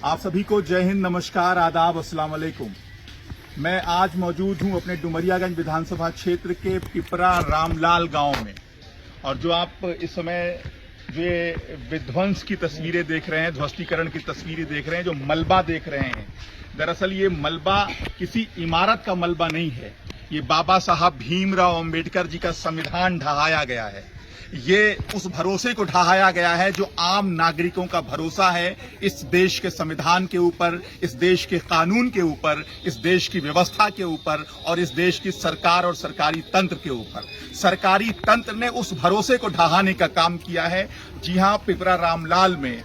आप सभी को जय हिंद, नमस्कार, आदाब, अस्सलाम वालेकुम। मैं आज मौजूद हूं अपने डुमरियागंज विधानसभा क्षेत्र के पिपरा रामलाल गांव में। और जो आप इस समय जो ये विध्वंस की तस्वीरें देख रहे हैं, ध्वस्तीकरण की तस्वीरें देख रहे हैं, जो मलबा देख रहे हैं, दरअसल ये मलबा किसी इमारत का मलबा नहीं है। ये बाबा साहब भीमराव अंबेडकर जी का संविधान ढहाया गया है। ये उस भरोसे को ढहाया गया है जो आम नागरिकों का भरोसा है इस देश के संविधान के ऊपर, इस देश के कानून के ऊपर, इस देश की व्यवस्था के ऊपर और इस देश की सरकार और सरकारी तंत्र के ऊपर। सरकारी तंत्र ने उस भरोसे को ढहाने का काम किया है। जी हां, पिपरा रामलाल में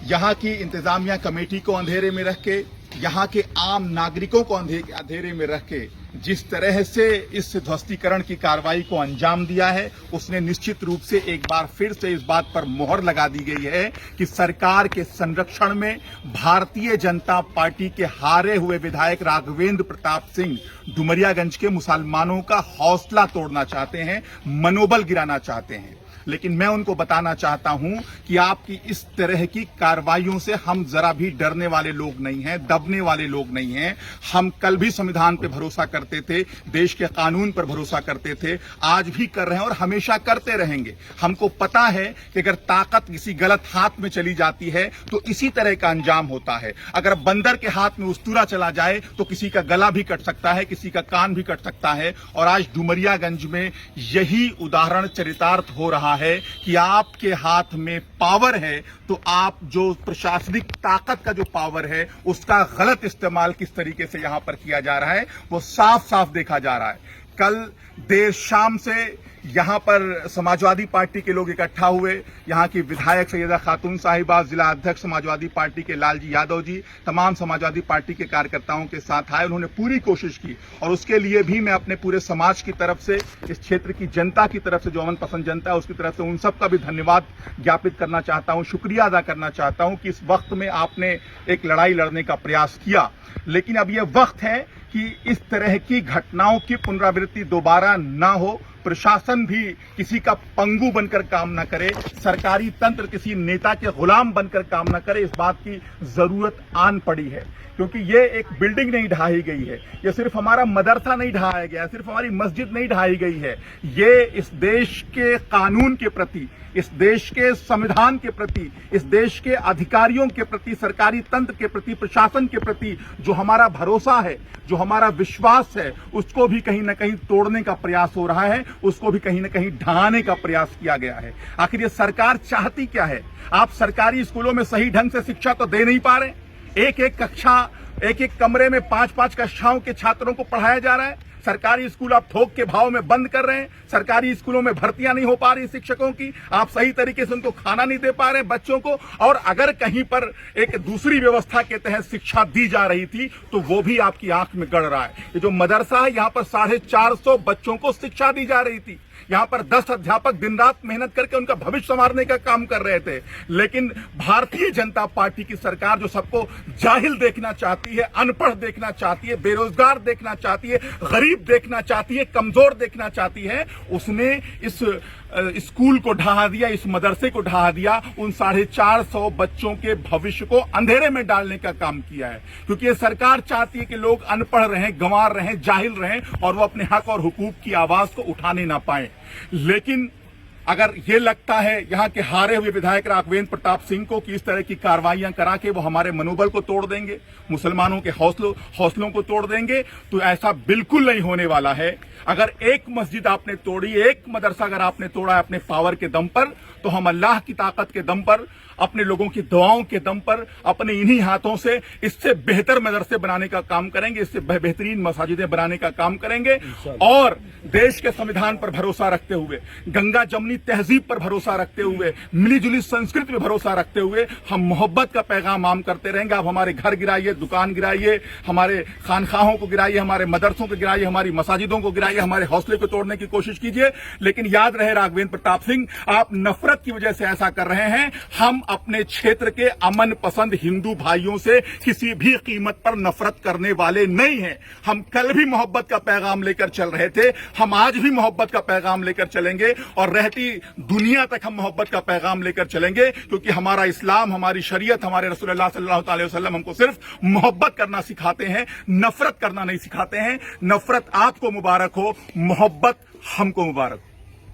यहाँ की इंतजामिया कमेटी को अंधेरे में रख के, यहाँ के आम नागरिकों को अंधेरे में रख के जिस तरह से इस ध्वस्तीकरण की कार्रवाई को अंजाम दिया है, उसने निश्चित रूप से एक बार फिर से इस बात पर मोहर लगा दी गई है कि सरकार के संरक्षण में भारतीय जनता पार्टी के हारे हुए विधायक राघवेंद्र प्रताप सिंह डुमरियागंज के मुसलमानों का हौसला तोड़ना चाहते हैं, मनोबल गिराना चाहते हैं। लेकिन मैं उनको बताना चाहता हूं कि आपकी इस तरह की कार्रवाइयों से हम जरा भी डरने वाले लोग नहीं हैं, दबने वाले लोग नहीं हैं। हम कल भी संविधान पर भरोसा करते थे, देश के कानून पर भरोसा करते थे, आज भी कर रहे हैं और हमेशा करते रहेंगे। हमको पता है कि अगर ताकत किसी गलत हाथ में चली जाती है तो इसी तरह का अंजाम होता है। अगर बंदर के हाथ में उस्तूरा चला जाए तो किसी का गला भी कट सकता है, किसी का कान भी कट सकता है। और आज डुमरियागंज में यही उदाहरण चरितार्थ हो रहा है कि आपके हाथ में पावर है तो आप जो प्रशासनिक ताकत का जो पावर है उसका गलत इस्तेमाल किस तरीके से यहां पर किया जा रहा है वो साफ साफ देखा जा रहा है। कल देर शाम से यहां पर समाजवादी पार्टी के लोग इकट्ठा हुए। यहां की विधायक सैयदा खातून साहिबा, जिला अध्यक्ष समाजवादी पार्टी के लालजी यादव जी, तमाम समाजवादी पार्टी के कार्यकर्ताओं के साथ आए। उन्होंने पूरी कोशिश की और उसके लिए भी मैं अपने पूरे समाज की तरफ से, इस क्षेत्र की जनता की तरफ से, जो अमन पसंद जनता है उसकी तरफ से उन सबका भी धन्यवाद ज्ञापित करना चाहता हूं, शुक्रिया अदा करना चाहता हूं कि इस वक्त में आपने एक लड़ाई लड़ने का प्रयास किया। लेकिन अब यह वक्त है कि इस तरह की घटनाओं की पुनरावृत्ति दोबारा ना हो। प्रशासन भी किसी का पंगु बनकर काम न करे, सरकारी तंत्र किसी नेता के गुलाम बनकर काम न करे, इस बात की जरूरत आन पड़ी है। क्योंकि ये एक बिल्डिंग नहीं ढहाई गई है, ये सिर्फ हमारा मदरसा नहीं ढहाया गया है, सिर्फ हमारी मस्जिद नहीं ढहाई गई है। ये इस देश के कानून के प्रति, इस देश के संविधान के प्रति, इस देश के अधिकारियों के प्रति, सरकारी तंत्र के प्रति, प्रशासन के प्रति जो हमारा भरोसा है, जो हमारा विश्वास है, उसको भी कहीं ना कहीं तोड़ने का प्रयास हो रहा है, उसको भी कहीं ना कहीं ढहाने का प्रयास किया गया है। आखिर ये सरकार चाहती क्या है? आप सरकारी स्कूलों में सही ढंग से शिक्षा तो दे नहीं पा रहे। एक एक कक्षा, एक एक कमरे में 5-5 कक्षाओं के छात्रों को पढ़ाया जा रहा है। सरकारी स्कूल आप थोक के भाव में बंद कर रहे हैं। सरकारी स्कूलों में भर्तियां नहीं हो पा रही शिक्षकों की, आप सही तरीके से उनको खाना नहीं दे पा रहे बच्चों को। और अगर कहीं पर एक दूसरी व्यवस्था के तहत शिक्षा दी जा रही थी तो वो भी आपकी आंख में गड़ रहा है। ये जो मदरसा है, यहां पर 450 बच्चों को शिक्षा दी जा रही थी। यहां पर 10 अध्यापक दिन रात मेहनत करके उनका भविष्य संवारने का काम कर रहे थे। लेकिन भारतीय जनता पार्टी की सरकार जो सबको जाहिल देखना चाहती है, अनपढ़ देखना चाहती है, बेरोजगार देखना चाहती है, गरीब देखना चाहती है, कमजोर देखना चाहती है, उसने इस स्कूल को ढहा दिया, इस मदरसे को ढहा दिया, उन 450 बच्चों के भविष्य को अंधेरे में डालने का काम किया है। क्योंकि ये सरकार चाहती है कि लोग अनपढ़ रहें, गंवार रहें, जाहिल रहें और वो अपने हक और हुकूक की आवाज को उठाने ना पाए। लेकिन अगर ये लगता है यहां के हारे हुए विधायक राघवेंद्र प्रताप सिंह को कि इस तरह की कार्रवाइयां करा के वो हमारे मनोबल को तोड़ देंगे, मुसलमानों के हौसलों को तोड़ देंगे, तो ऐसा बिल्कुल नहीं होने वाला है। अगर एक मस्जिद आपने तोड़ी, एक मदरसा अगर आपने तोड़ा है अपने पावर के दम पर, तो हम अल्लाह की ताकत के दम पर, अपने लोगों की दुआओं के दम पर, अपने इन्हीं हाथों से इससे बेहतर मदरसे बनाने का काम करेंगे, इससे बेहतरीन मसाजिदें बनाने का काम करेंगे। और देश के संविधान पर भरोसा रखते हुए, गंगा जमनी तहजीब पर भरोसा रखते हुए, मिलीजुली संस्कृति पर भरोसा रखते हुए हम मोहब्बत का पैगाम आम करते रहेंगे। आप हमारे घर गिराइए, दुकान गिराइए, हमारे खानखाहों को गिराइए, हमारे मदरसों को गिराइए, हमारी मसाजिदों को गिराइए, हमारे हौसले को तोड़ने की कोशिश कीजिए। लेकिन याद रहे राघवेंद्र प्रताप सिंह, आप नफरत की वजह से ऐसा कर रहे हैं। हम अपने क्षेत्र के अमन पसंद हिंदू भाइयों से किसी भी कीमत पर नफरत करने वाले नहीं हैं। हम कल भी मोहब्बत का पैगाम लेकर चल रहे थे, हम आज भी मोहब्बत का पैगाम लेकर चलेंगे। और रहती दुनिया तक हम मोहब्बत का पैगाम लेकर चलेंगे, क्योंकि हमारा इस्लाम, हमारी शरीयत, हमारे रसूलुल्लाह सल्लल्लाहु अलैहि वसल्लम हमको सिर्फ मोहब्बत करना सिखाते हैं, नफरत करना नहीं सिखाते हैं। नफरत आपको मुबारक हो, मोहब्बत हमको मुबारक हो।